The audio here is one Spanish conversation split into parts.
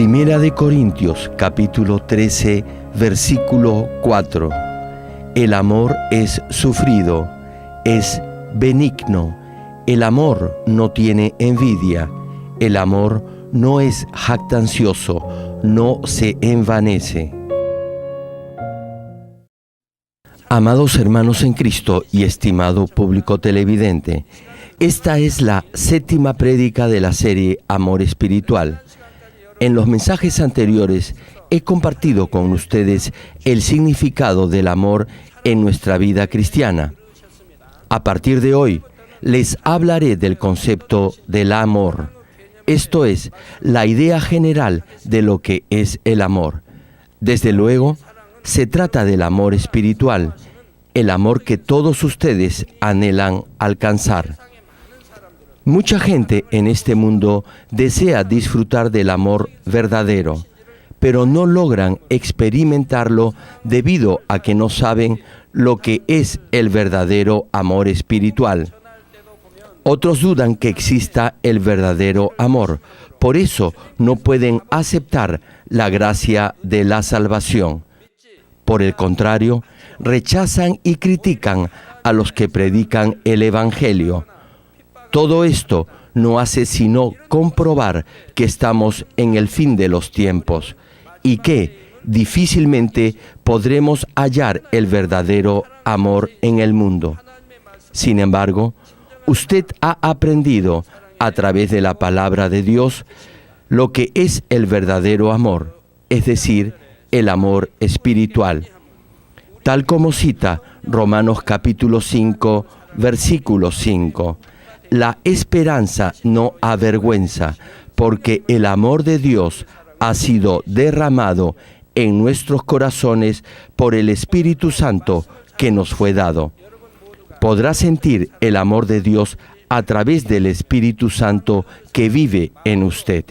Primera de Corintios, capítulo 13, versículo 4. El amor es sufrido, es benigno. El amor no tiene envidia. El amor no es jactancioso, no se envanece. Amados hermanos en Cristo y estimado público televidente, esta es la 7ª prédica de la serie Amor Espiritual. En los mensajes anteriores he compartido con ustedes el significado del amor en nuestra vida cristiana. A partir de hoy, les hablaré del concepto del amor. Esto es, la idea general de lo que es el amor. Desde luego, se trata del amor espiritual, el amor que todos ustedes anhelan alcanzar. Mucha gente en este mundo desea disfrutar del amor verdadero, pero no logran experimentarlo debido a que no saben lo que es el verdadero amor espiritual. Otros dudan que exista el verdadero amor, por eso no pueden aceptar la gracia de la salvación. Por el contrario, rechazan y critican a los que predican el Evangelio. Todo esto no hace sino comprobar que estamos en el fin de los tiempos y que difícilmente podremos hallar el verdadero amor en el mundo. Sin embargo, usted ha aprendido a través de la palabra de Dios lo que es el verdadero amor, es decir, el amor espiritual. Tal como cita Romanos capítulo 5, versículo 5. La esperanza no avergüenza, porque el amor de Dios ha sido derramado en nuestros corazones por el Espíritu Santo que nos fue dado. Podrá sentir el amor de Dios a través del Espíritu Santo que vive en usted.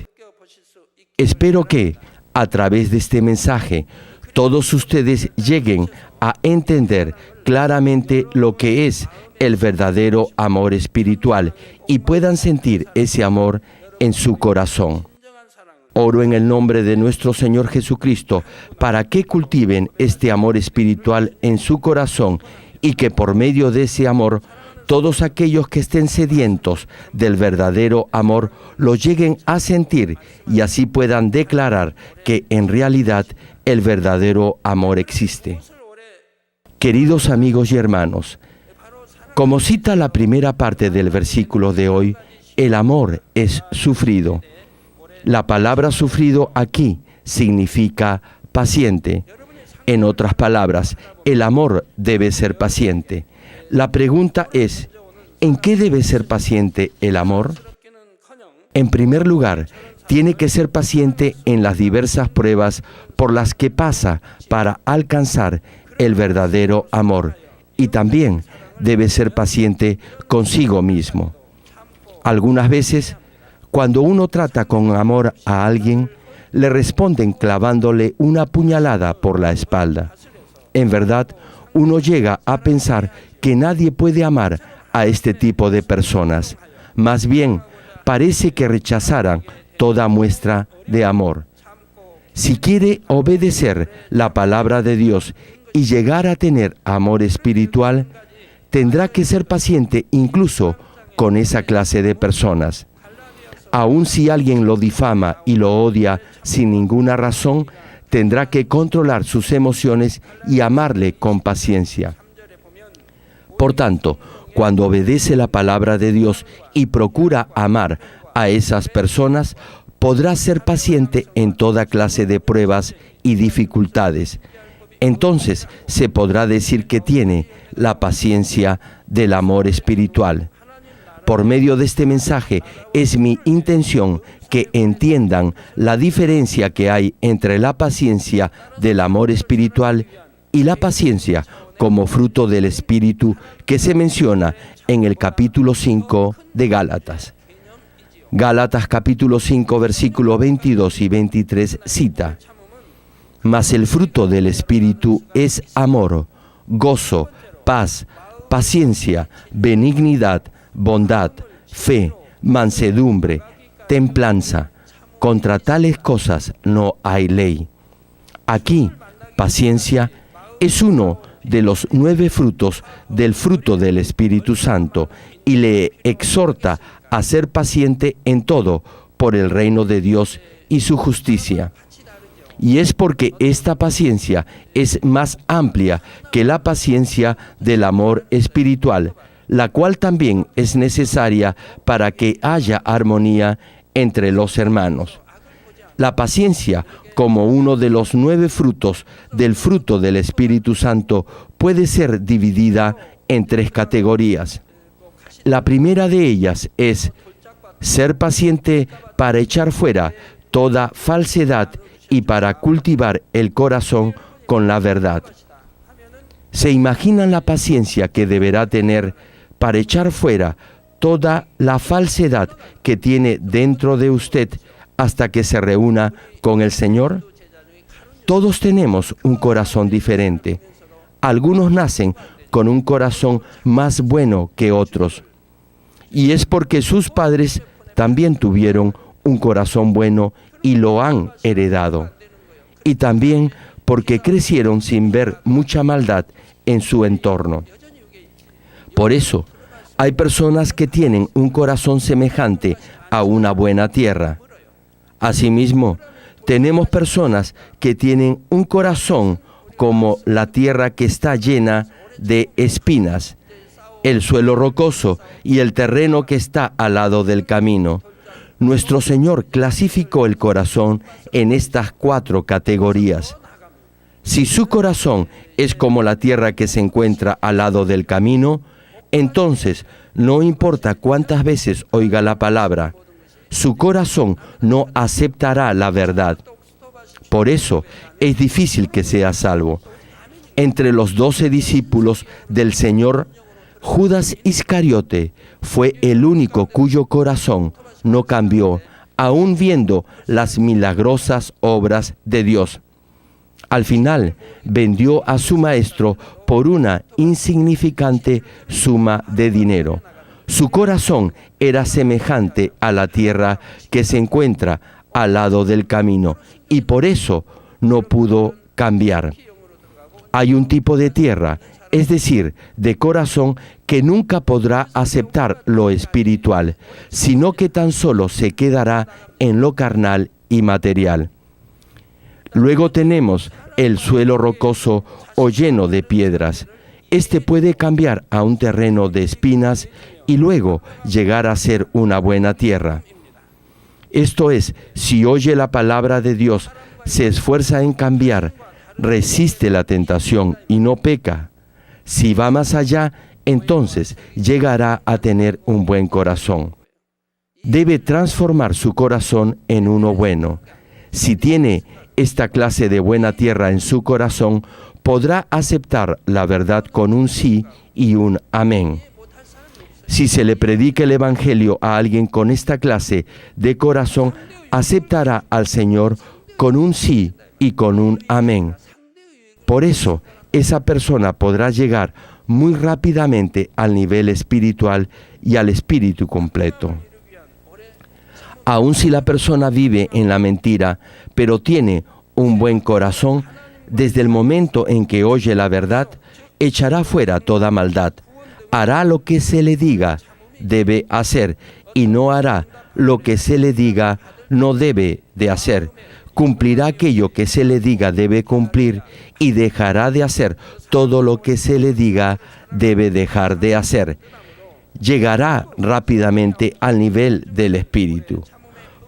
Espero que, a través de este mensaje, todos ustedes lleguen a entender claramente lo que es el verdadero amor espiritual y puedan sentir ese amor en su corazón. Oro en el nombre de nuestro Señor Jesucristo para que cultiven este amor espiritual en su corazón y que por medio de ese amor todos aquellos que estén sedientos del verdadero amor lo lleguen a sentir y así puedan declarar que en realidad el verdadero amor existe. Queridos amigos y hermanos, como cita la primera parte del versículo de hoy, el amor es sufrido. La palabra sufrido aquí significa paciente. En otras palabras, el amor debe ser paciente. La pregunta es, ¿en qué debe ser paciente el amor? En primer lugar, tiene que ser paciente en las diversas pruebas por las que pasa para alcanzar el verdadero amor. Y también debe ser paciente consigo mismo. Algunas veces, cuando uno trata con amor a alguien, le responden clavándole una puñalada por la espalda. En verdad, uno llega a pensar que nadie puede amar a este tipo de personas. Más bien, parece que rechazaran toda muestra de amor. Si quiere obedecer la palabra de Dios y llegar a tener amor espiritual, tendrá que ser paciente incluso con esa clase de personas. Aun si alguien lo difama y lo odia sin ninguna razón, tendrá que controlar sus emociones y amarle con paciencia. Por tanto, cuando obedece la palabra de Dios y procura amar a esas personas, podrá ser paciente en toda clase de pruebas y dificultades. Entonces se podrá decir que tiene la paciencia del amor espiritual. Por medio de este mensaje es mi intención que entiendan la diferencia que hay entre la paciencia del amor espiritual y la paciencia como fruto del Espíritu que se menciona en el capítulo 5 de Gálatas. Gálatas capítulo 5 versículos 22 y 23 cita: Mas el fruto del Espíritu es amor, gozo, paz, paciencia, benignidad, bondad, fe, mansedumbre, templanza. Contra tales cosas no hay ley. Aquí, paciencia es uno de los 9 frutos del fruto del Espíritu Santo y le exhorta a ser paciente en todo por el reino de Dios y su justicia. Y es porque esta paciencia es más amplia que la paciencia del amor espiritual, la cual también es necesaria para que haya armonía entre los hermanos. La paciencia, como uno de los 9 frutos del fruto del Espíritu Santo, puede ser dividida en 3 categorías. La primera de ellas es ser paciente para echar fuera toda falsedad y para cultivar el corazón con la verdad. ¿Se imaginan la paciencia que deberá tener para echar fuera toda la falsedad que tiene dentro de usted hasta que se reúna con el Señor? Todos tenemos un corazón diferente. Algunos nacen con un corazón más bueno que otros. Y es porque sus padres también tuvieron un corazón bueno y lo han heredado. Y también porque crecieron sin ver mucha maldad en su entorno. Por eso, hay personas que tienen un corazón semejante a una buena tierra. Asimismo, tenemos personas que tienen un corazón como la tierra que está llena de espinas, el suelo rocoso y el terreno que está al lado del camino. Nuestro Señor clasificó el corazón en estas 4 categorías. Si su corazón es como la tierra que se encuentra al lado del camino, entonces no importa cuántas veces oiga la palabra, su corazón no aceptará la verdad. Por eso es difícil que sea salvo. Entre los 12 discípulos del Señor, Judas Iscariote fue el único cuyo corazón no cambió, aún viendo las milagrosas obras de Dios. Al final, vendió a su maestro por una insignificante suma de dinero. Su corazón era semejante a la tierra que se encuentra al lado del camino y por eso no pudo cambiar. Hay un tipo de tierra, es decir, de corazón, que nunca podrá aceptar lo espiritual, sino que tan solo se quedará en lo carnal y material. Luego tenemos el suelo rocoso o lleno de piedras. Este puede cambiar a un terreno de espinas y luego llegar a ser una buena tierra. Esto es, si oye la palabra de Dios, se esfuerza en cambiar, resiste la tentación y no peca. Si va más allá, entonces llegará a tener un buen corazón. Debe transformar su corazón en uno bueno. Si tiene esta clase de buena tierra en su corazón, podrá aceptar la verdad con un sí y un amén. Si se le predica el Evangelio a alguien con esta clase de corazón, aceptará al Señor con un sí y con un amén. Por eso, esa persona podrá llegar muy rápidamente al nivel espiritual y al espíritu completo. Aun si la persona vive en la mentira, pero tiene un buen corazón, desde el momento en que oye la verdad, echará fuera toda maldad, hará lo que se le diga debe hacer y no hará lo que se le diga no debe de hacer. Cumplirá aquello que se le diga debe cumplir y dejará de hacer todo lo que se le diga debe dejar de hacer. Llegará rápidamente al nivel del espíritu.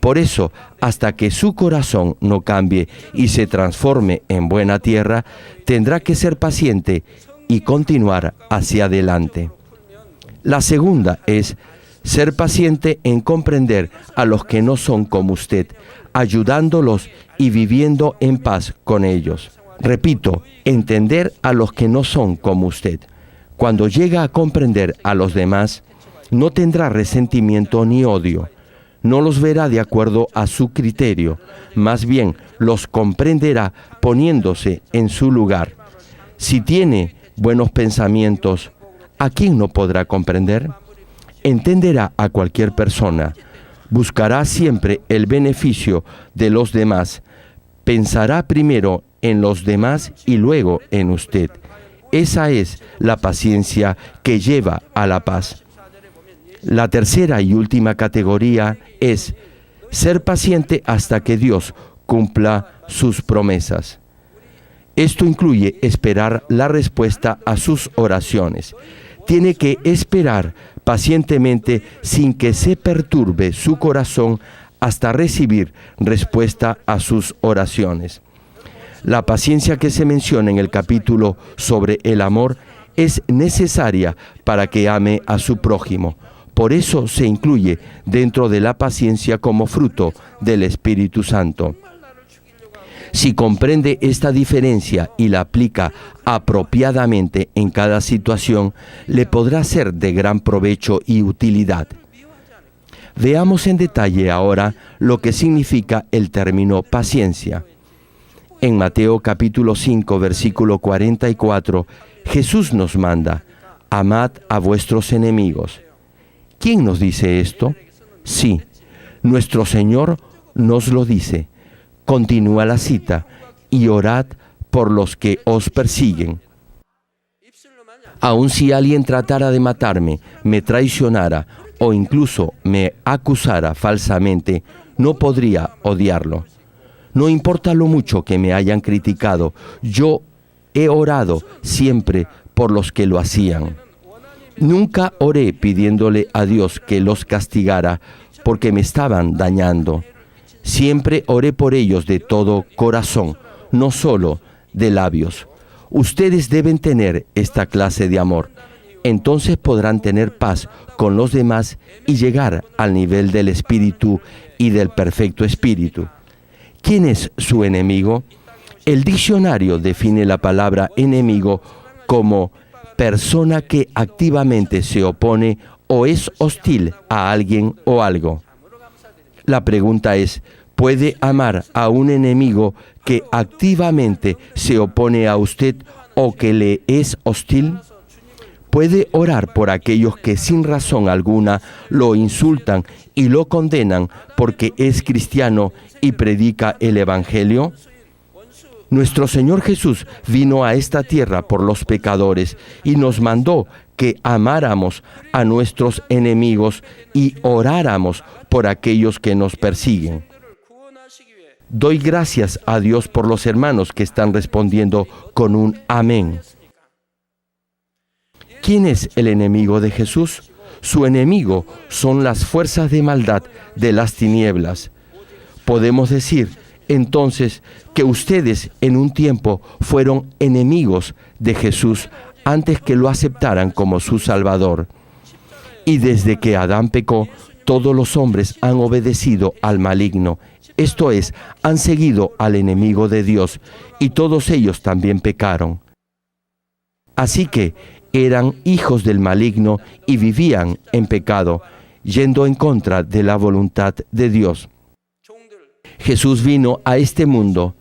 Por eso, hasta que su corazón no cambie y se transforme en buena tierra, tendrá que ser paciente y continuar hacia adelante. La segunda es ser paciente en comprender a los que no son como usted, ayudándolos y viviendo en paz con ellos. Repito, entender a los que no son como usted. Cuando llega a comprender a los demás, no tendrá resentimiento ni odio. No los verá de acuerdo a su criterio, más bien los comprenderá poniéndose en su lugar. Si tiene buenos pensamientos, ¿a quién no podrá comprender? Entenderá a cualquier persona. Buscará siempre el beneficio de los demás. Pensará primero en los demás y luego en usted. Esa es la paciencia que lleva a la paz. La tercera y última categoría es ser paciente hasta que Dios cumpla sus promesas. Esto incluye esperar la respuesta a sus oraciones. Tiene que esperar pacientemente sin que se perturbe su corazón hasta recibir respuesta a sus oraciones. La paciencia que se menciona en el capítulo sobre el amor es necesaria para que ame a su prójimo. Por eso se incluye dentro de la paciencia como fruto del Espíritu Santo. Si comprende esta diferencia y la aplica apropiadamente en cada situación, le podrá ser de gran provecho y utilidad. Veamos en detalle ahora lo que significa el término paciencia. En Mateo capítulo 5, versículo 44, Jesús nos manda: amad a vuestros enemigos. ¿Quién nos dice esto? Sí, nuestro Señor nos lo dice. Continúa la cita: y orad por los que os persiguen. Aun si alguien tratara de matarme, me traicionara o incluso me acusara falsamente, no podría odiarlo. No importa lo mucho que me hayan criticado, yo he orado siempre por los que lo hacían. Nunca oré pidiéndole a Dios que los castigara porque me estaban dañando. Siempre oré por ellos de todo corazón, no solo de labios. Ustedes deben tener esta clase de amor. Entonces podrán tener paz con los demás y llegar al nivel del Espíritu y del perfecto Espíritu. ¿Quién es su enemigo? El diccionario define la palabra enemigo como persona que activamente se opone o es hostil a alguien o algo. La pregunta es: ¿puede amar a un enemigo que activamente se opone a usted o que le es hostil? ¿Puede orar por aquellos que sin razón alguna lo insultan y lo condenan porque es cristiano y predica el Evangelio? Nuestro Señor Jesús vino a esta tierra por los pecadores y nos mandó que amáramos a nuestros enemigos y oráramos por aquellos que nos persiguen. Doy gracias a Dios por los hermanos que están respondiendo con un amén. ¿Quién es el enemigo de Jesús? Su enemigo son las fuerzas de maldad de las tinieblas. Podemos decir entonces que ustedes en un tiempo fueron enemigos de Jesús antes que lo aceptaran como su Salvador. Y desde que Adán pecó, todos los hombres han obedecido al maligno, esto es, han seguido al enemigo de Dios, y todos ellos también pecaron. Así que eran hijos del maligno y vivían en pecado, yendo en contra de la voluntad de Dios. Jesús vino a este mundo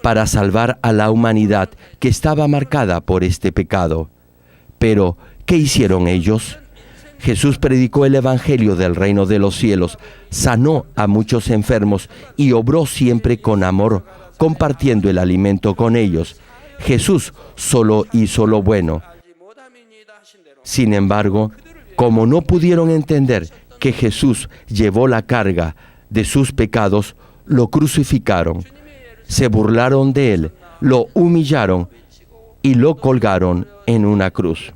para salvar a la humanidad que estaba marcada por este pecado. Pero, ¿qué hicieron ellos? Jesús predicó el Evangelio del reino de los cielos, sanó a muchos enfermos y obró siempre con amor, compartiendo el alimento con ellos. Jesús solo hizo lo bueno. Sin embargo, como no pudieron entender que Jesús llevó la carga de sus pecados, lo crucificaron, se burlaron de él, lo humillaron y lo colgaron en una cruz.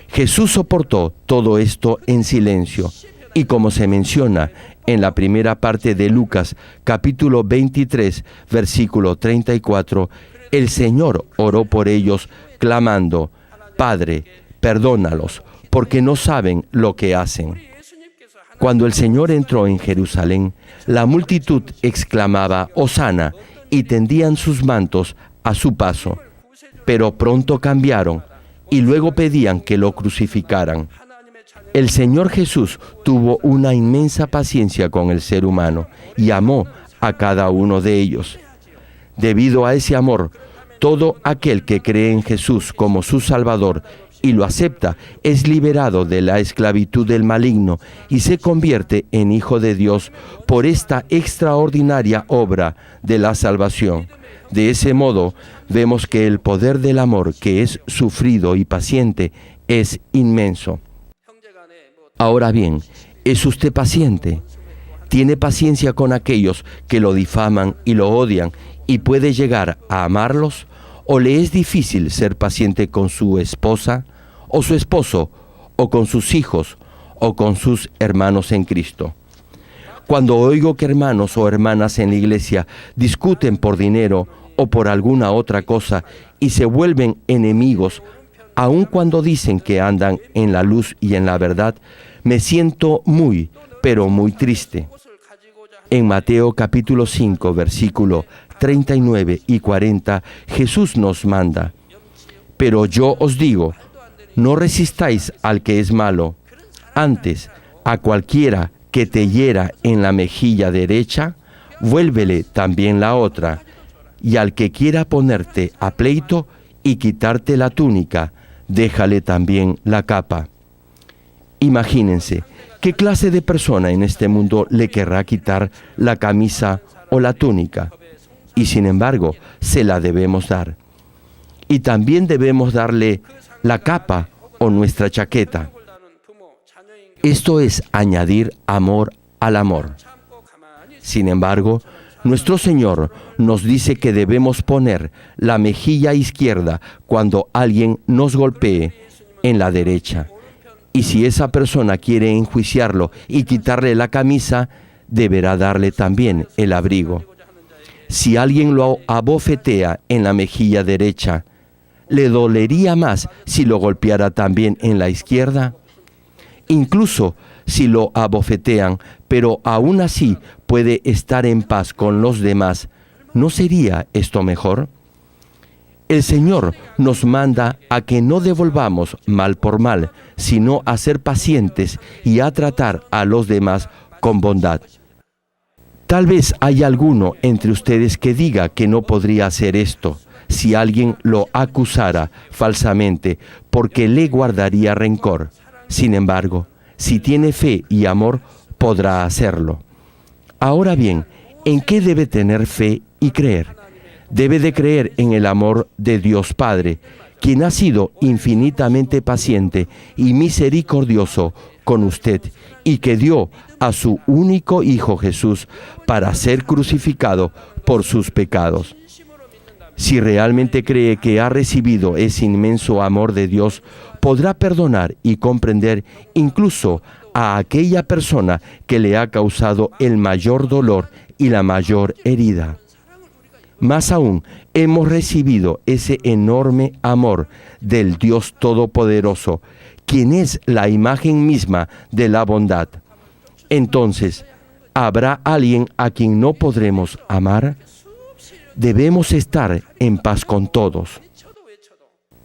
Jesús soportó todo esto en silencio, y como se menciona en la primera parte de Lucas, capítulo 23, versículo 34, el Señor oró por ellos, clamando: Padre, perdónalos, porque no saben lo que hacen. Cuando el Señor entró en Jerusalén, la multitud exclamaba: Hosana, y tendían sus mantos a su paso. Pero pronto cambiaron, y luego pedían que lo crucificaran. El Señor Jesús tuvo una inmensa paciencia con el ser humano y amó a cada uno de ellos. Debido a ese amor, todo aquel que cree en Jesús como su Salvador y lo acepta, es liberado de la esclavitud del maligno y se convierte en hijo de Dios por esta extraordinaria obra de la salvación. De ese modo, vemos que el poder del amor, que es sufrido y paciente, es inmenso. Ahora bien, ¿es usted paciente? ¿Tiene paciencia con aquellos que lo difaman y lo odian y puede llegar a amarlos? ¿O le es difícil ser paciente con su esposa o su esposo o con sus hijos o con sus hermanos en Cristo? Cuando oigo que hermanos o hermanas en la iglesia discuten por dinero o por alguna otra cosa y se vuelven enemigos, aun cuando dicen que andan en la luz y en la verdad, me siento muy, pero muy triste. En Mateo capítulo 5, versículo 39 y 40, Jesús nos manda: pero yo os digo, no resistáis al que es malo, antes, a cualquiera que te hiera en la mejilla derecha, vuélvele también la otra, y al que quiera ponerte a pleito y quitarte la túnica, déjale también la capa. Imagínense, ¿qué clase de persona en este mundo le querrá quitar la camisa o la túnica? Y sin embargo, se la debemos dar. Y también debemos darle la capa o nuestra chaqueta. Esto es añadir amor al amor. Sin embargo, nuestro Señor nos dice que debemos poner la mejilla izquierda cuando alguien nos golpee en la derecha. Y si esa persona quiere enjuiciarlo y quitarle la camisa, deberá darle también el abrigo. Si alguien lo abofetea en la mejilla derecha, ¿le dolería más si lo golpeara también en la izquierda? Incluso si lo abofetean, pero aún así puede estar en paz con los demás, ¿no sería esto mejor? El Señor nos manda a que no devolvamos mal por mal, sino a ser pacientes y a tratar a los demás con bondad. Tal vez haya alguno entre ustedes que diga que no podría hacer esto si alguien lo acusara falsamente, porque le guardaría rencor. Sin embargo, si tiene fe y amor, podrá hacerlo. Ahora bien, ¿en qué debe tener fe y creer? Debe de creer en el amor de Dios Padre, quien ha sido infinitamente paciente y misericordioso con usted y que dio a su único Hijo Jesús para ser crucificado por sus pecados. Si realmente cree que ha recibido ese inmenso amor de Dios, podrá perdonar y comprender incluso a aquella persona que le ha causado el mayor dolor y la mayor herida. Más aún, hemos recibido ese enorme amor del Dios Todopoderoso, quien es la imagen misma de la bondad. Entonces, ¿habrá alguien a quien no podremos amar? Debemos estar en paz con todos.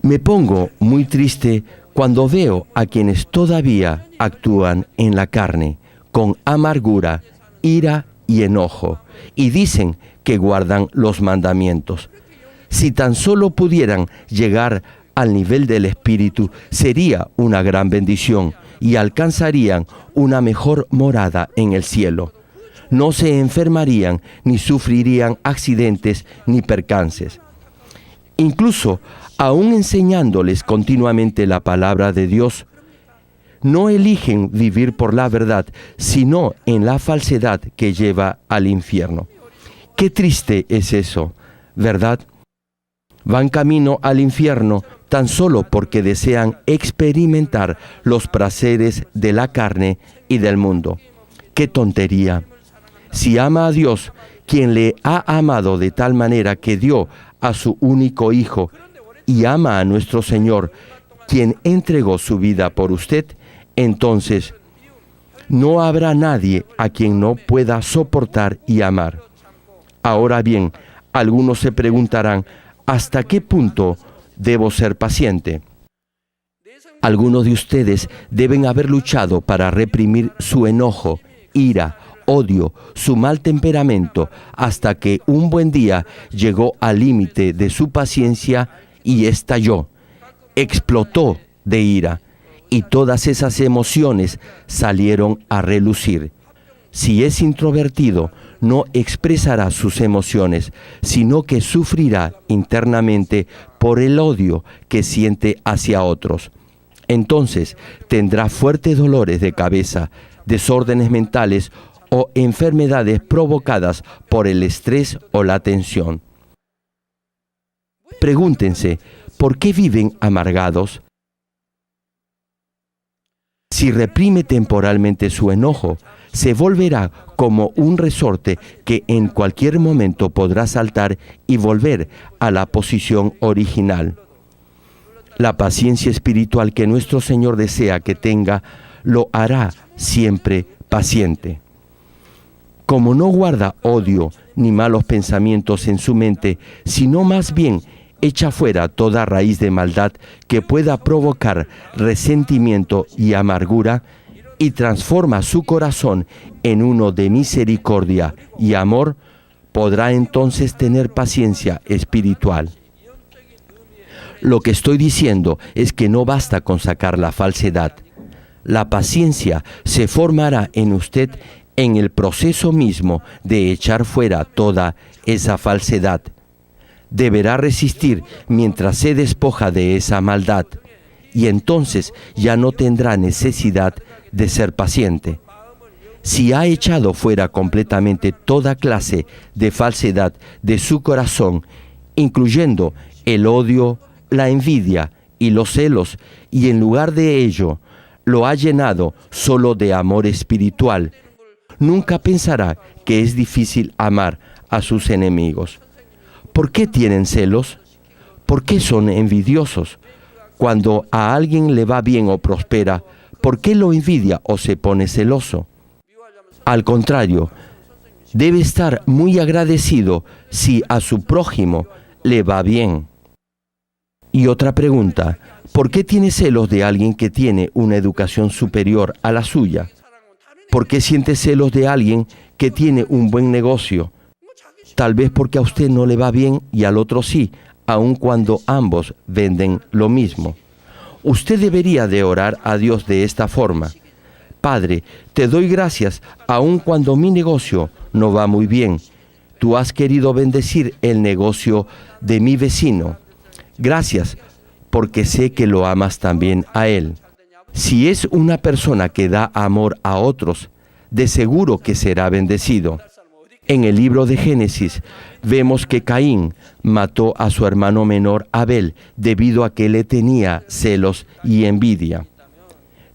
Me pongo muy triste cuando veo a quienes todavía actúan en la carne, con amargura, ira y enojo, y dicen que guardan los mandamientos. Si tan solo pudieran llegar al nivel del Espíritu, sería una gran bendición y alcanzarían una mejor morada en el cielo. No se enfermarían ni sufrirían accidentes ni percances. Incluso, aún enseñándoles continuamente la palabra de Dios, no eligen vivir por la verdad, sino en la falsedad que lleva al infierno. Qué triste es eso, ¿verdad? Van camino al infierno tan solo porque desean experimentar los placeres de la carne y del mundo. ¡Qué tontería! Si ama a Dios, quien le ha amado de tal manera que dio a su único Hijo, y ama a nuestro Señor, quien entregó su vida por usted, entonces no habrá nadie a quien no pueda soportar y amar. Ahora bien, algunos se preguntarán, ¿hasta qué punto debo ser paciente? Algunos de ustedes deben haber luchado para reprimir su enojo, ira, odio, su mal temperamento, hasta que un buen día llegó al límite de su paciencia y estalló, explotó de ira, y todas esas emociones salieron a relucir. Si es introvertido, no expresará sus emociones, sino que sufrirá internamente por el odio que siente hacia otros. Entonces tendrá fuertes dolores de cabeza, desórdenes mentales o enfermedades provocadas por el estrés o la tensión. Pregúntense, ¿por qué viven amargados? Si reprime temporalmente su enojo, se volverá como un resorte que en cualquier momento podrá saltar y volver a la posición original. La paciencia espiritual que nuestro Señor desea que tenga, lo hará siempre paciente. Como no guarda odio ni malos pensamientos en su mente, sino más bien echa fuera toda raíz de maldad que pueda provocar resentimiento y amargura, y transforma su corazón en uno de misericordia y amor, podrá entonces tener paciencia espiritual. Lo que estoy diciendo es que no basta con sacar la falsedad. La paciencia se formará en usted en el proceso mismo de echar fuera toda esa falsedad. Deberá resistir mientras se despoja de esa maldad, y entonces ya no tendrá necesidad de ser paciente. Si ha echado fuera completamente toda clase de falsedad de su corazón, incluyendo el odio, la envidia y los celos, y en lugar de ello lo ha llenado solo de amor espiritual, nunca pensará que es difícil amar a sus enemigos. ¿Por qué tienen celos? ¿Por qué son envidiosos? Cuando a alguien le va bien o prospera, ¿por qué lo envidia o se pone celoso? Al contrario, debe estar muy agradecido si a su prójimo le va bien. Y otra pregunta, ¿por qué tiene celos de alguien que tiene una educación superior a la suya? ¿Por qué siente celos de alguien que tiene un buen negocio? Tal vez porque a usted no le va bien y al otro sí, aun cuando ambos venden lo mismo. Usted debería de orar a Dios de esta forma: Padre, te doy gracias aun cuando mi negocio no va muy bien. Tú has querido bendecir el negocio de mi vecino. Gracias, porque sé que lo amas también a él. Si es una persona que da amor a otros, de seguro que será bendecido. En el libro de Génesis vemos que Caín mató a su hermano menor Abel debido a que le tenía celos y envidia.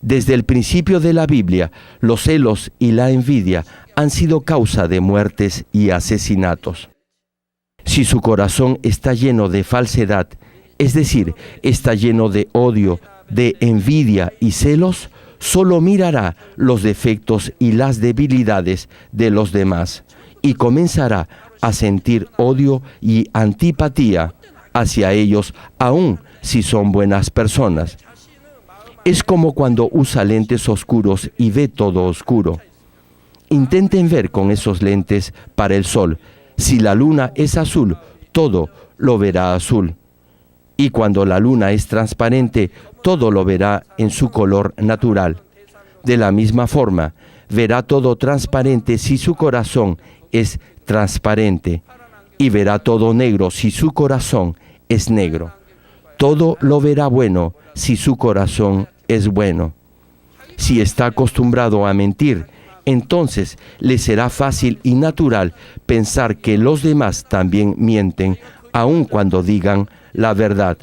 Desde el principio de la Biblia, los celos y la envidia han sido causa de muertes y asesinatos. Si su corazón está lleno de falsedad, es decir, está lleno de odio, de envidia y celos, solo mirará los defectos y las debilidades de los demás y comenzará a sentir odio y antipatía hacia ellos, aun si son buenas personas. Es como cuando usa lentes oscuros y ve todo oscuro. Intenten ver con esos lentes para el sol. Si la luna es azul, todo lo verá azul. Y cuando la luna es transparente, todo lo verá en su color natural. De la misma forma, verá todo transparente si su corazón es transparente, y verá todo negro si su corazón es negro. Todo lo verá bueno si su corazón es bueno. Si está acostumbrado a mentir, entonces le será fácil y natural pensar que los demás también mienten, aun cuando digan la verdad.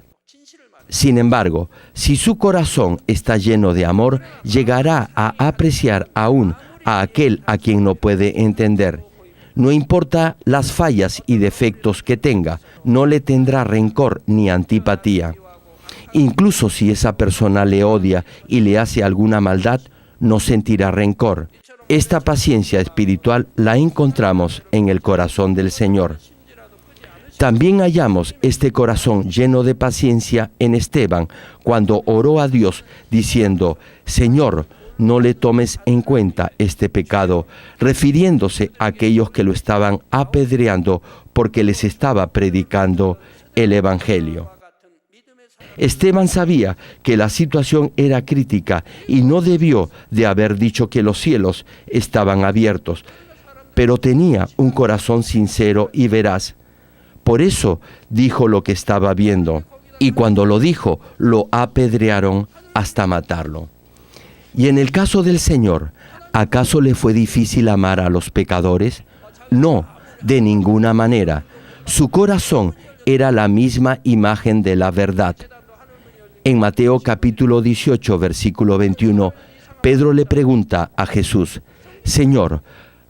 Sin embargo, si su corazón está lleno de amor, llegará a apreciar aún a aquel a quien no puede entender. No importa las fallas y defectos que tenga, no le tendrá rencor ni antipatía. Incluso si esa persona le odia y le hace alguna maldad, no sentirá rencor. Esta paciencia espiritual la encontramos en el corazón del Señor. También hallamos este corazón lleno de paciencia en Esteban, cuando oró a Dios diciendo: Señor, no le tomes en cuenta este pecado, refiriéndose a aquellos que lo estaban apedreando porque les estaba predicando el Evangelio. Esteban sabía que la situación era crítica y no debió de haber dicho que los cielos estaban abiertos, pero tenía un corazón sincero y veraz. Por eso dijo lo que estaba viendo, y cuando lo dijo, lo apedrearon hasta matarlo. Y en el caso del Señor, ¿acaso le fue difícil amar a los pecadores? No, de ninguna manera. Su corazón era la misma imagen de la verdad. En Mateo capítulo 18, versículo 21, Pedro le pregunta a Jesús: Señor,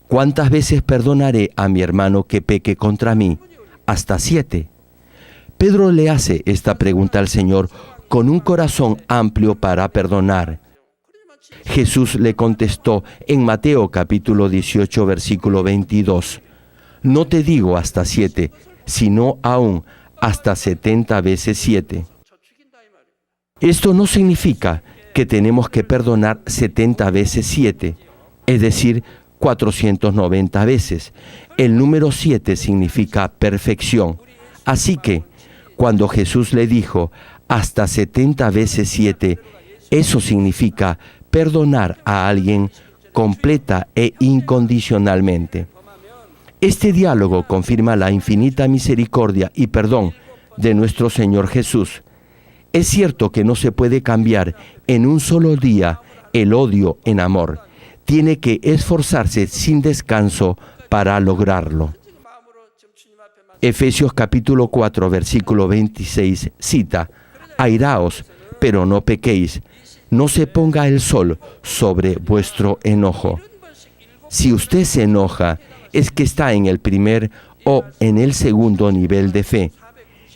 ¿cuántas veces perdonaré a mi hermano que peque contra mí? ¿Hasta 7? Pedro le hace esta pregunta al Señor con un corazón amplio para perdonar. Jesús le contestó en Mateo capítulo 18, versículo 22, no te digo hasta 7, sino aún hasta 70 veces 7. Esto no significa que tenemos que perdonar 70 veces 7, es decir, 490 veces. El número 7 significa perfección. Así que, cuando Jesús le dijo hasta 70 veces 7, eso significa perdonar a alguien completa e incondicionalmente. Este diálogo confirma la infinita misericordia y perdón de nuestro Señor Jesús. Es cierto que no se puede cambiar en un solo día el odio en amor. Tiene que esforzarse sin descanso para lograrlo. Efesios capítulo 4, versículo 26 cita: Airaos, pero no pequéis. No se ponga el sol sobre vuestro enojo. Si usted se enoja, es que está en el primer o en el segundo nivel de fe.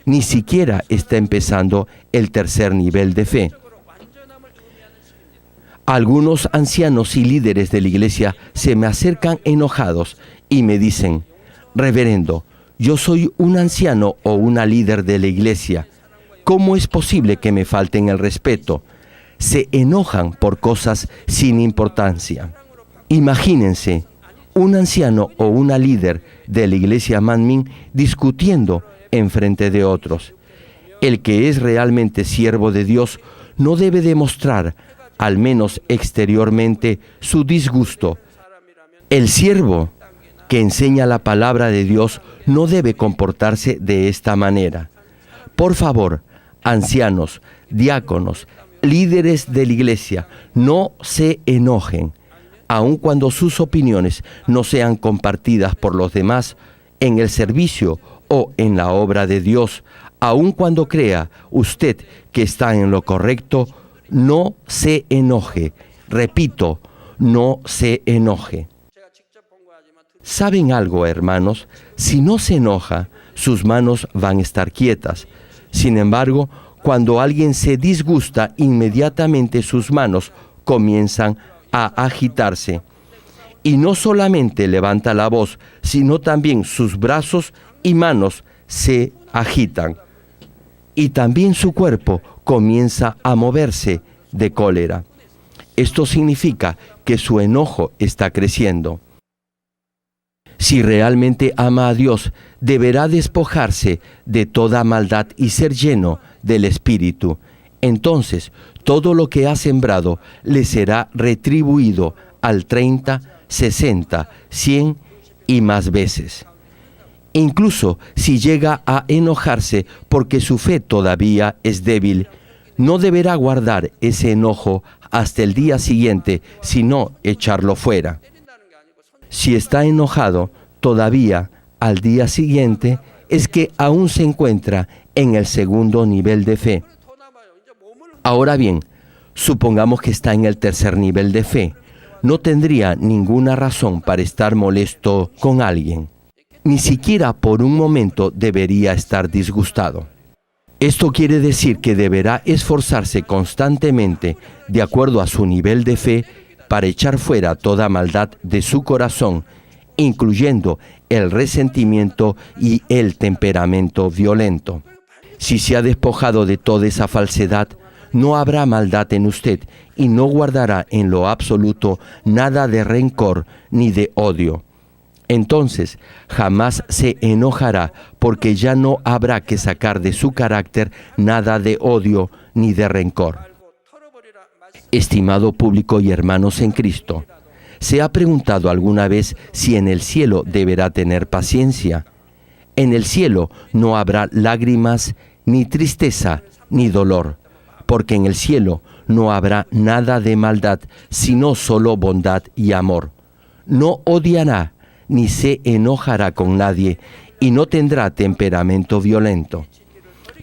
Ni siquiera está empezando el tercer nivel de fe. Algunos ancianos y líderes de la iglesia se me acercan enojados y me dicen: Reverendo, yo soy un anciano o una líder de la iglesia. ¿Cómo es posible que me falten el respeto? Se enojan por cosas sin importancia. Imagínense un anciano o una líder de la iglesia Manmin discutiendo en frente de otros. El que es realmente siervo de Dios no debe demostrar, al menos exteriormente, su disgusto. El siervo que enseña la palabra de Dios no debe comportarse de esta manera. Por favor, ancianos, diáconos, líderes de la iglesia, no se enojen, aun cuando sus opiniones no sean compartidas por los demás en el servicio o en la obra de Dios. Aun cuando crea usted que está en lo correcto, no se enoje. Repito, no se enoje. ¿Saben algo, hermanos? Si no se enoja, sus manos van a estar quietas. Sin embargo, cuando alguien se disgusta, inmediatamente sus manos comienzan a agitarse. Y no solamente levanta la voz, sino también sus brazos y manos se agitan. Y también su cuerpo comienza a moverse de cólera. Esto significa que su enojo está creciendo. Si realmente ama a Dios, deberá despojarse de toda maldad y ser lleno del Espíritu. Entonces, todo lo que ha sembrado le será retribuido al 30, 60, 100 y más veces. Incluso si llega a enojarse porque su fe todavía es débil, no deberá guardar ese enojo hasta el día siguiente, sino echarlo fuera. Si está enojado todavía al día siguiente, es que aún se encuentra en el segundo nivel de fe. Ahora bien, supongamos que está en el tercer nivel de fe. No tendría ninguna razón para estar molesto con alguien. Ni siquiera por un momento debería estar disgustado. Esto quiere decir que deberá esforzarse constantemente, de acuerdo a su nivel de fe, para echar fuera toda maldad de su corazón, incluyendo el resentimiento y el temperamento violento. Si se ha despojado de toda esa falsedad, no habrá maldad en usted y no guardará en lo absoluto nada de rencor ni de odio. Entonces jamás se enojará, porque ya no habrá que sacar de su carácter nada de odio ni de rencor. Estimado público y hermanos en Cristo, ¿se ha preguntado alguna vez si en el cielo deberá tener paciencia? En el cielo no habrá lágrimas, ni tristeza, ni dolor, porque en el cielo no habrá nada de maldad, sino solo bondad y amor. No odiará, ni se enojará con nadie, y no tendrá temperamento violento.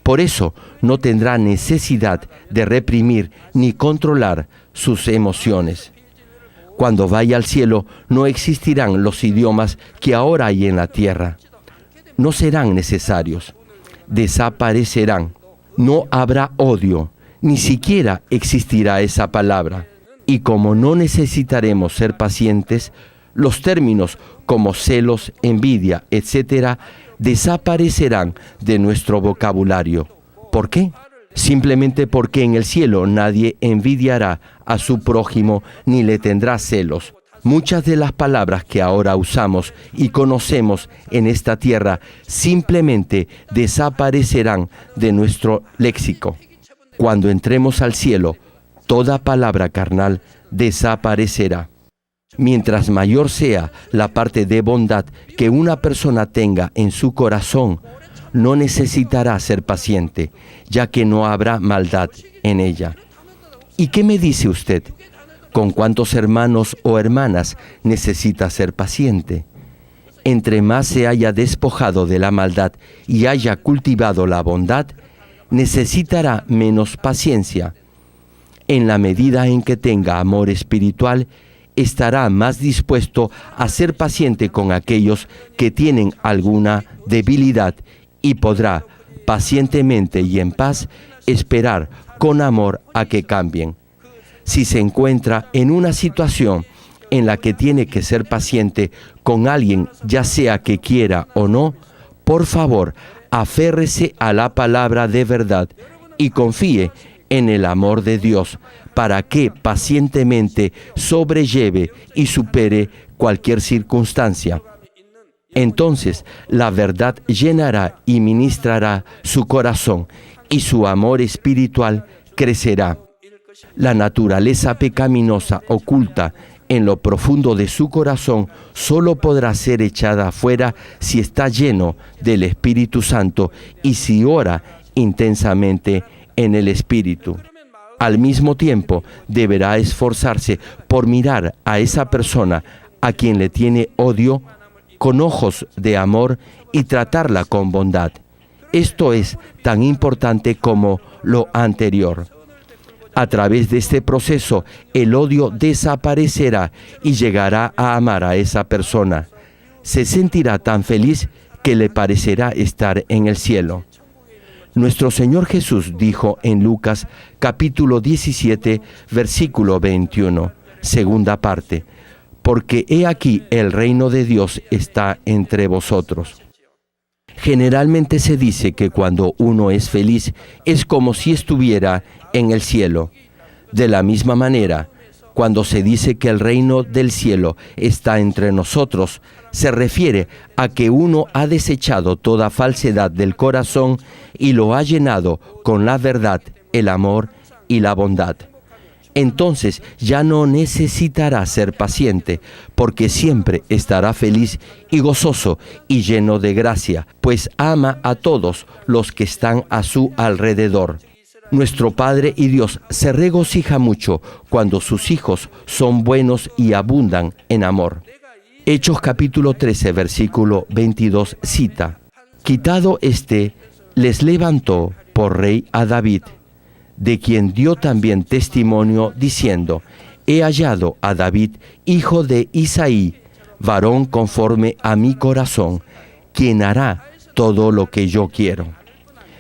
Por eso no tendrá necesidad de reprimir ni controlar sus emociones. Cuando vaya al cielo no existirán los idiomas que ahora hay en la tierra. No serán necesarios. Desaparecerán. No habrá odio. Ni siquiera existirá esa palabra. Y como no necesitaremos ser pacientes, los términos como celos, envidia, etc., desaparecerán de nuestro vocabulario. ¿Por qué? Simplemente porque en el cielo nadie envidiará a su prójimo ni le tendrá celos. Muchas de las palabras que ahora usamos y conocemos en esta tierra simplemente desaparecerán de nuestro léxico. Cuando entremos al cielo, toda palabra carnal desaparecerá. Mientras mayor sea la parte de bondad que una persona tenga en su corazón, no necesitará ser paciente, ya que no habrá maldad en ella. ¿Y qué me dice usted? ¿Con cuántos hermanos o hermanas necesita ser paciente? Entre más se haya despojado de la maldad y haya cultivado la bondad, necesitará menos paciencia. En la medida en que tenga amor espiritual, estará más dispuesto a ser paciente con aquellos que tienen alguna debilidad y podrá pacientemente y en paz esperar con amor a que cambien. Si se encuentra en una situación en la que tiene que ser paciente con alguien, ya sea que quiera o no, por favor, aférrese a la palabra de verdad y confíe en el amor de Dios para que pacientemente sobrelleve y supere cualquier circunstancia. Entonces la verdad llenará y ministrará su corazón y su amor espiritual crecerá. La naturaleza pecaminosa oculta en lo profundo de su corazón solo podrá ser echada afuera si está lleno del Espíritu Santo y si ora intensamente en el Espíritu. Al mismo tiempo, deberá esforzarse por mirar a esa persona a quien le tiene odio con ojos de amor y tratarla con bondad. Esto es tan importante como lo anterior. A través de este proceso, el odio desaparecerá y llegará a amar a esa persona. Se sentirá tan feliz que le parecerá estar en el cielo. Nuestro Señor Jesús dijo en Lucas capítulo 17, versículo 21, segunda parte, porque he aquí el reino de Dios está entre vosotros. Generalmente se dice que cuando uno es feliz es como si estuviera en el cielo. De la misma manera, cuando se dice que el reino del cielo está entre nosotros, se refiere a que uno ha desechado toda falsedad del corazón y lo ha llenado con la verdad, el amor y la bondad. Entonces ya no necesitará ser paciente, porque siempre estará feliz y gozoso y lleno de gracia, pues ama a todos los que están a su alrededor. Nuestro Padre y Dios se regocija mucho cuando sus hijos son buenos y abundan en amor. Hechos capítulo 13, versículo 22 cita: Quitado les levantó por rey a David, de quien dio también testimonio diciendo: he hallado a David, hijo de Isaí, varón conforme a mi corazón, quien hará todo lo que yo quiero.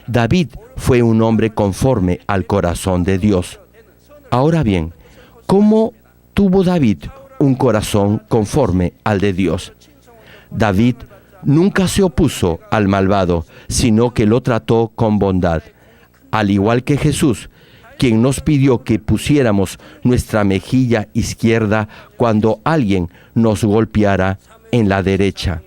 David fue un hombre conforme al corazón de Dios. Ahora bien, ¿cómo tuvo David un corazón conforme al de Dios? David nunca se opuso al malvado, sino que lo trató con bondad, al igual que Jesús, quien nos pidió que pusiéramos nuestra mejilla izquierda cuando alguien nos golpeara en la derecha.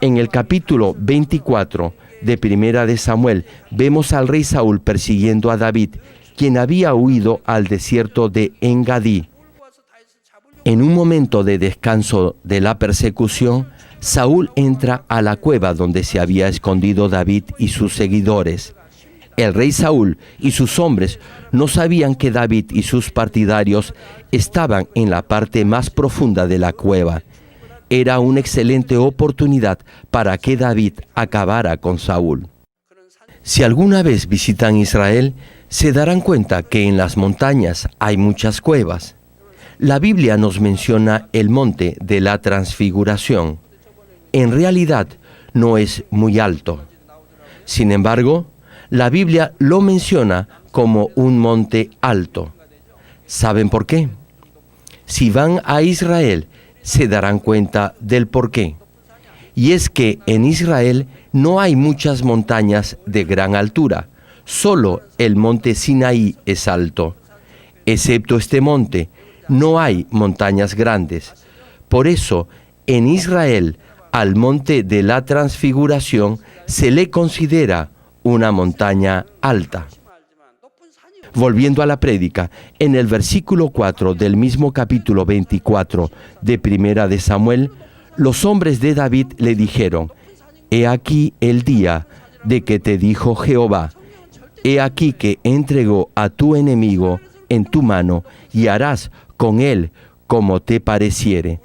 En el capítulo 24 de Primera de Samuel, vemos al rey Saúl persiguiendo a David, quien había huido al desierto de Engadí. En un momento de descanso de la persecución, Saúl entra a la cueva donde se había escondido David y sus seguidores. El rey Saúl y sus hombres no sabían que David y sus partidarios estaban en la parte más profunda de la cueva. Era una excelente oportunidad para que David acabara con Saúl. Si alguna vez visitan Israel, se darán cuenta que en las montañas hay muchas cuevas. La Biblia nos menciona el monte de la Transfiguración. En realidad no es muy alto. Sin embargo, la Biblia lo menciona como un monte alto. ¿Saben por qué? Si van a Israel, se darán cuenta del por qué. Y es que en Israel no hay muchas montañas de gran altura. Solo el monte Sinaí es alto. Excepto este monte, no hay montañas grandes. Por eso, en Israel, al monte de la Transfiguración se le considera una montaña alta. Volviendo a la prédica, en el versículo 4 del mismo capítulo 24 de Primera de Samuel, los hombres de David le dijeron: «He aquí el día de que te dijo Jehová, he aquí que entregó a tu enemigo en tu mano y harás con él como te pareciere».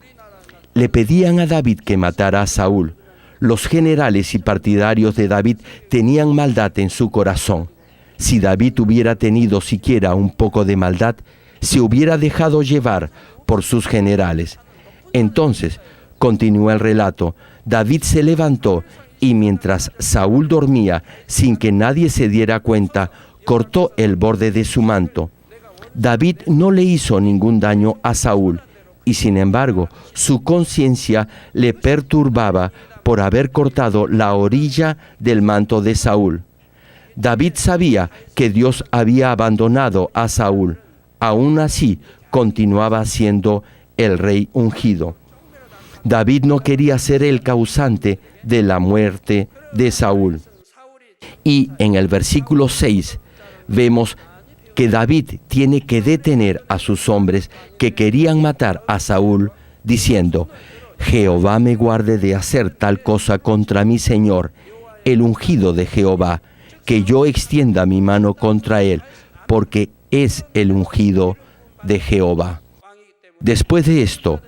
Le pedían a David que matara a Saúl. Los generales y partidarios de David tenían maldad en su corazón. Si David hubiera tenido siquiera un poco de maldad, se hubiera dejado llevar por sus generales. Entonces, continúa el relato, David se levantó y mientras Saúl dormía, sin que nadie se diera cuenta, cortó el borde de su manto. David no le hizo ningún daño a Saúl, y sin embargo, su conciencia le perturbaba por haber cortado la orilla del manto de Saúl. David sabía que Dios había abandonado a Saúl. Aún así, continuaba siendo el rey ungido. David no quería ser el causante de la muerte de Saúl. Y en el versículo 6 vemos que David tiene que detener a sus hombres que querían matar a Saúl, diciendo: «Jehová me guarde de hacer tal cosa contra mi Señor, el ungido de Jehová, que yo extienda mi mano contra él, porque es el ungido de Jehová». Después de esto,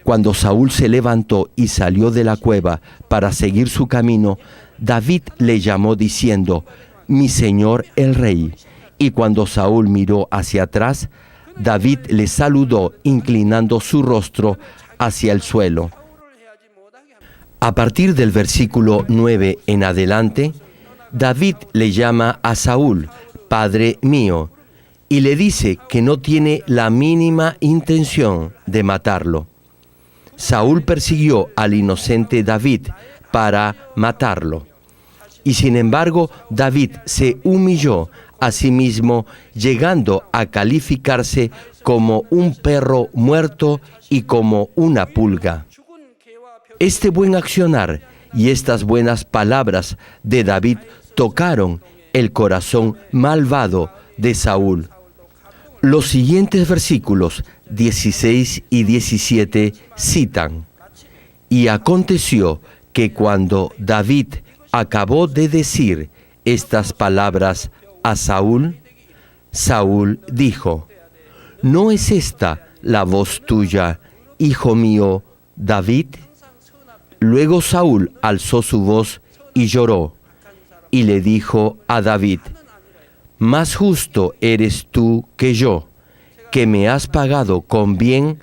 cuando Saúl se levantó y salió de la cueva para seguir su camino, David le llamó diciendo: «Mi señor el rey». Y cuando Saúl miró hacia atrás, David le saludó inclinando su rostro hacia el suelo. A partir del versículo 9 en adelante, David le llama a Saúl, «Padre mío», y le dice que no tiene la mínima intención de matarlo. Saúl persiguió al inocente David para matarlo. Y sin embargo, David se humilló a sí mismo, llegando a calificarse como un perro muerto y como una pulga. Este buen accionar y estas buenas palabras de David tocaron el corazón malvado de Saúl. Los siguientes versículos 16 y 17 citan: «Y aconteció que cuando David acabó de decir estas palabras a Saúl, Saúl dijo: ¿No es esta la voz tuya, hijo mío, David?» Luego Saúl alzó su voz y lloró, y le dijo a David: «Más justo eres tú que yo, que me has pagado con bien,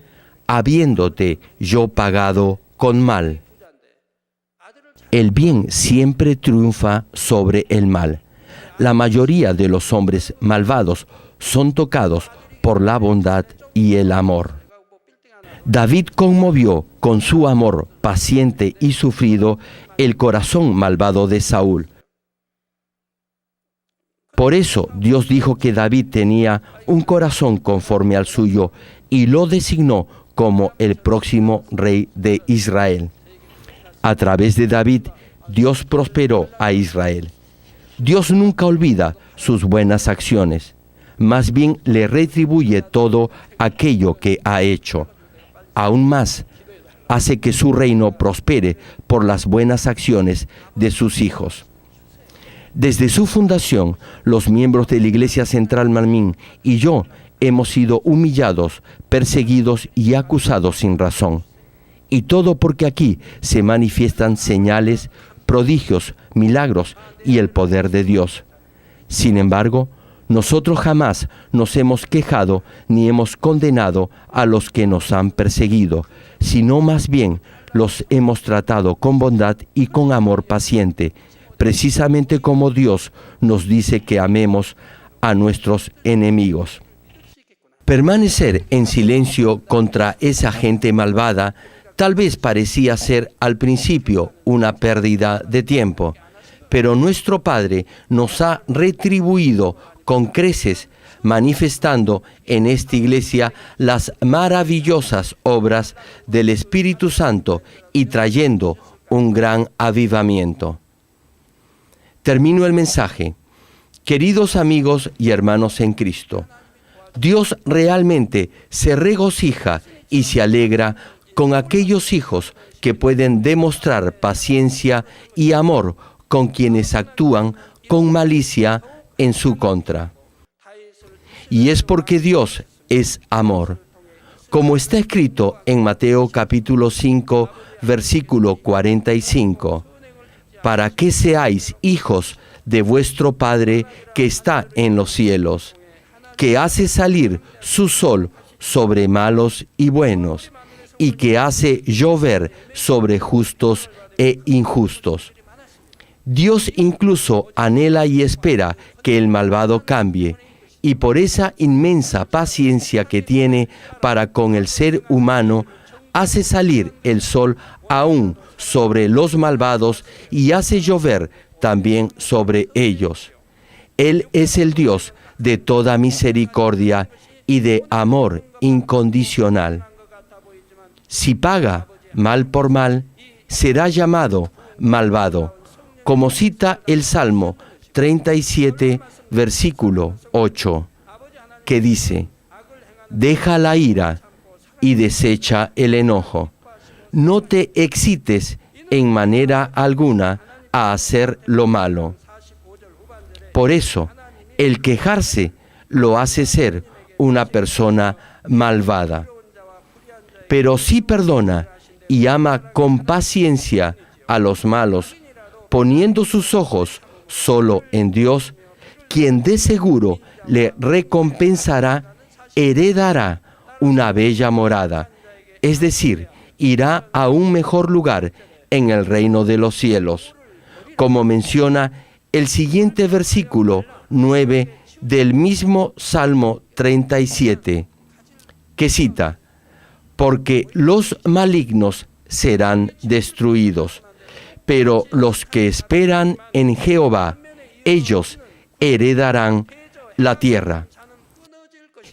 habiéndote yo pagado con mal». El bien siempre triunfa sobre el mal. La mayoría de los hombres malvados son tocados por la bondad y el amor. David conmovió con su amor paciente y sufrido el corazón malvado de Saúl. Por eso Dios dijo que David tenía un corazón conforme al suyo y lo designó como el próximo rey de Israel. A través de David, Dios prosperó a Israel. Dios nunca olvida sus buenas acciones, más bien le retribuye todo aquello que ha hecho. Aún más, hace que su reino prospere por las buenas acciones de sus hijos. Desde su fundación, los miembros de la Iglesia Central Manmin y yo hemos sido humillados, perseguidos y acusados sin razón. Y todo porque aquí se manifiestan señales, prodigios, milagros y el poder de Dios. Sin embargo, nosotros jamás nos hemos quejado ni hemos condenado a los que nos han perseguido, sino más bien los hemos tratado con bondad y con amor paciente, precisamente como Dios nos dice que amemos a nuestros enemigos. Permanecer en silencio contra esa gente malvada tal vez parecía ser al principio una pérdida de tiempo, pero nuestro Padre nos ha retribuido con creces, manifestando en esta iglesia las maravillosas obras del Espíritu Santo y trayendo un gran avivamiento. Termino el mensaje. Queridos amigos y hermanos en Cristo, Dios realmente se regocija y se alegra con aquellos hijos que pueden demostrar paciencia y amor con quienes actúan con malicia en su contra. Y es porque Dios es amor. Como está escrito en Mateo capítulo 5, versículo 45, para que seáis hijos de vuestro Padre que está en los cielos, que hace salir su sol sobre malos y buenos, y que hace llover sobre justos e injustos. Dios incluso anhela y espera que el malvado cambie, y por esa inmensa paciencia que tiene para con el ser humano, hace salir el sol aún sobre los malvados y hace llover también sobre ellos. Él es el Dios de toda misericordia y de amor incondicional. Si paga mal por mal, será llamado malvado, como cita el Salmo 37, versículo 8, que dice: deja la ira y desecha el enojo. No te excites en manera alguna a hacer lo malo. Por eso, el quejarse lo hace ser una persona malvada. Pero si perdona y ama con paciencia a los malos, poniendo sus ojos solo en Dios, quien de seguro le recompensará, heredará una bella morada, es decir, irá a un mejor lugar en el reino de los cielos, como menciona el siguiente versículo 9 del mismo Salmo 37, que cita: porque los malignos serán destruidos, pero los que esperan en Jehová, ellos heredarán la tierra.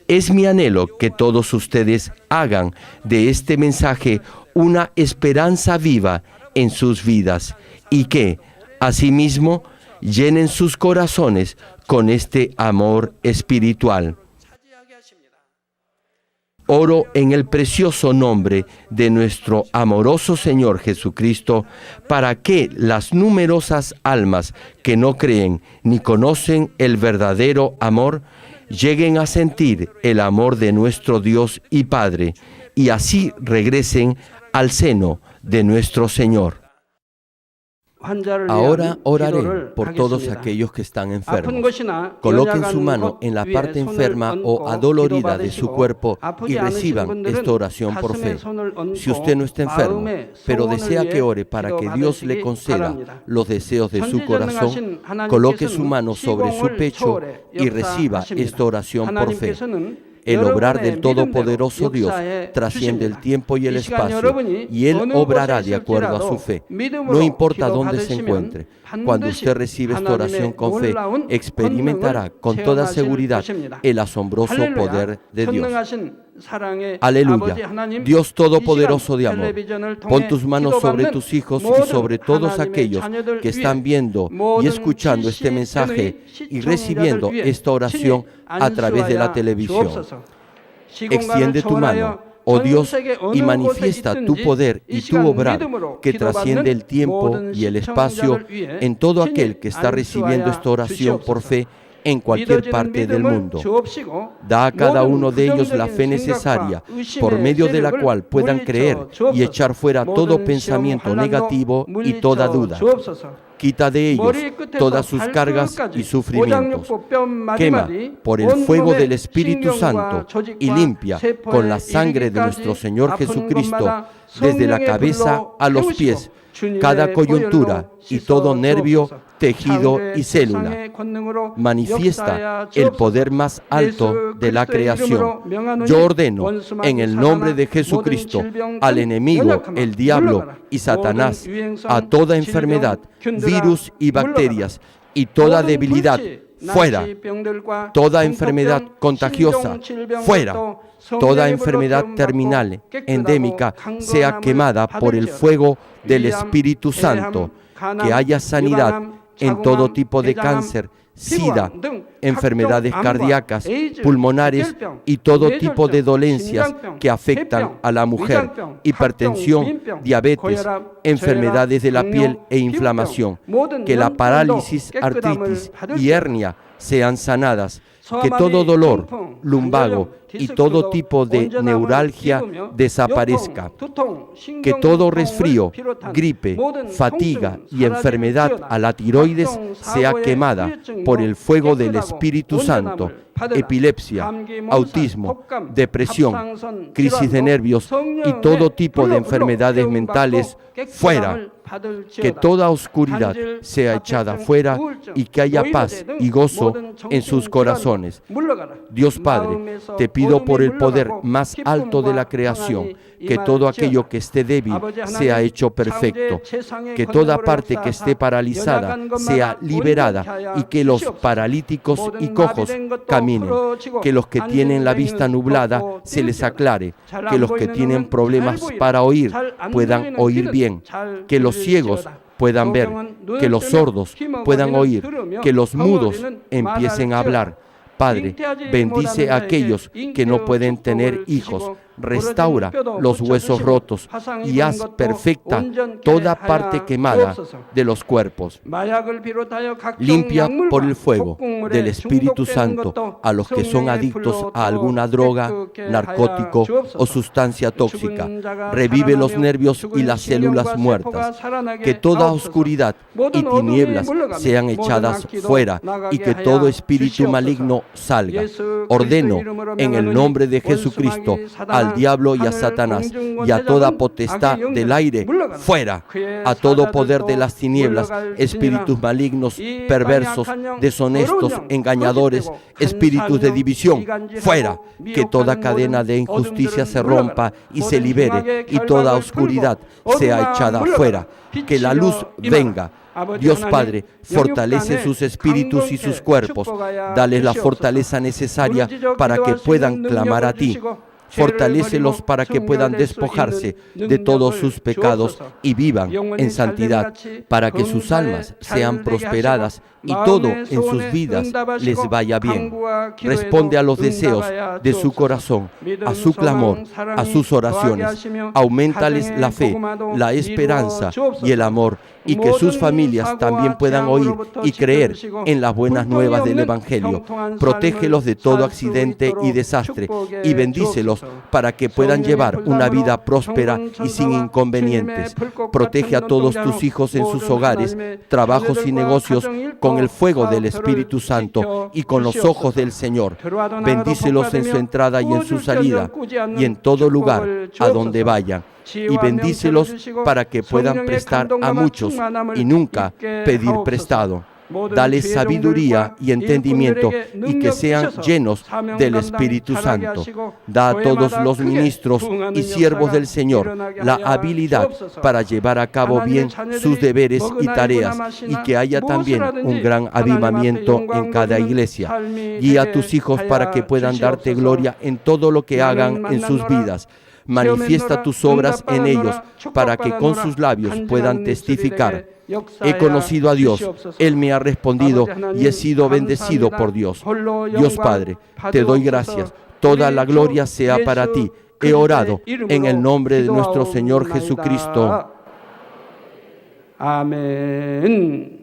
Es mi anhelo que todos ustedes hagan de este mensaje una esperanza viva en sus vidas y que, asimismo, llenen sus corazones con este amor espiritual. Oro en el precioso nombre de nuestro amoroso Señor Jesucristo, para que las numerosas almas que no creen ni conocen el verdadero amor, lleguen a sentir el amor de nuestro Dios y Padre, y así regresen al seno de nuestro Señor. Ahora oraré por todos aquellos que están enfermos. Coloquen su mano en la parte enferma o adolorida de su cuerpo y reciban esta oración por fe. Si usted no está enfermo, pero desea que ore para que Dios le conceda los deseos de su corazón, coloque su mano sobre su pecho y reciba esta oración por fe. El obrar del Todopoderoso Dios trasciende el tiempo y el espacio, y Él obrará de acuerdo a su fe. No importa dónde se encuentre, cuando usted recibe esta oración con fe, experimentará con toda seguridad el asombroso poder de Dios. Aleluya. Dios Todopoderoso de amor, pon tus manos sobre tus hijos y sobre todos aquellos que están viendo y escuchando este mensaje y recibiendo esta oración a través de la televisión. Extiende tu mano, oh Dios, y manifiesta tu poder y tu obrar que trasciende el tiempo y el espacio en todo aquel que está recibiendo esta oración por fe en cualquier parte del mundo. Da a cada uno de ellos la fe necesaria, por medio de la cual puedan creer y echar fuera todo pensamiento negativo y toda duda. Quita de ellos todas sus cargas y sufrimientos. Quema por el fuego del Espíritu Santo y limpia con la sangre de nuestro Señor Jesucristo desde la cabeza a los pies cada coyuntura y todo nervio, tejido y célula. Manifiesta el poder más alto de la creación. Yo ordeno en el nombre de Jesucristo al enemigo, el diablo y Satanás, a toda enfermedad, virus y bacterias y toda debilidad, fuera. Toda enfermedad contagiosa, fuera. Toda enfermedad terminal, endémica, sea quemada por el fuego del Espíritu Santo. Que haya sanidad en todo tipo de cáncer, SIDA, enfermedades cardíacas, pulmonares y todo tipo de dolencias que afectan a la mujer, hipertensión, diabetes, enfermedades de la piel e inflamación. Que la parálisis, artritis y hernia sean sanadas. Que todo dolor, lumbago y todo tipo de neuralgia desaparezca. Que todo resfrío, gripe, fatiga y enfermedad a la tiroides sea quemada por el fuego del Espíritu Santo. Epilepsia, autismo, depresión, crisis de nervios y todo tipo de enfermedades mentales, fuera. Que toda oscuridad sea echada fuera y que haya paz y gozo en sus corazones. Dios Padre, te pido por el poder más alto de la creación, que todo aquello que esté débil sea hecho perfecto, que toda parte que esté paralizada sea liberada y que los paralíticos y cojos caminen, que los que tienen la vista nublada se les aclare, que los que tienen problemas para oír puedan oír bien, que los ciegos puedan ver, que los sordos puedan oír, que los mudos empiecen a hablar. Padre, bendice a aquellos que no pueden tener hijos, restaura los huesos rotos y haz perfecta toda parte quemada de los cuerpos. Limpia por el fuego del Espíritu Santo a los que son adictos a alguna droga, narcótico o sustancia tóxica. Revive los nervios y las células muertas. Que toda oscuridad y tinieblas sean echadas fuera y que todo espíritu maligno salga. Ordeno en el nombre de Jesucristo al diablo y a Satanás y a toda potestad del aire, fuera. A todo poder de las tinieblas, espíritus malignos, perversos, deshonestos, engañadores, espíritus de división, fuera. Que toda cadena de injusticia se rompa y se libere y toda oscuridad sea echada fuera. Que la luz venga. Dios Padre, fortalece sus espíritus y sus cuerpos. Dales la fortaleza necesaria para que puedan clamar a ti. Fortalécelos para que puedan despojarse de todos sus pecados y vivan en santidad, para que sus almas sean prosperadas y todo en sus vidas les vaya bien. Responde a los deseos de su corazón, a su clamor, a sus oraciones. Auméntales la fe, la esperanza y el amor, y que sus familias también puedan oír y creer en las buenas nuevas del Evangelio. Protégelos de todo accidente y desastre y bendícelos para que puedan llevar una vida próspera y sin inconvenientes. Protege a todos tus hijos en sus hogares, trabajos y negocios con el fuego del Espíritu Santo y con los ojos del Señor. Bendícelos en su entrada y en su salida y en todo lugar a donde vayan. Y bendícelos para que puedan prestar a muchos y nunca pedir prestado. Dale sabiduría y entendimiento y que sean llenos del Espíritu Santo. Da a todos los ministros y siervos del Señor la habilidad para llevar a cabo bien sus deberes y tareas y que haya también un gran avivamiento en cada iglesia. Guía a tus hijos para que puedan darte gloria en todo lo que hagan en sus vidas. Manifiesta tus obras en ellos para que con sus labios puedan testificar. He conocido a Dios, Él me ha respondido y he sido bendecido por Dios. Dios Padre, te doy gracias. Toda la gloria sea para ti. He orado en el nombre de nuestro Señor Jesucristo. 아멘.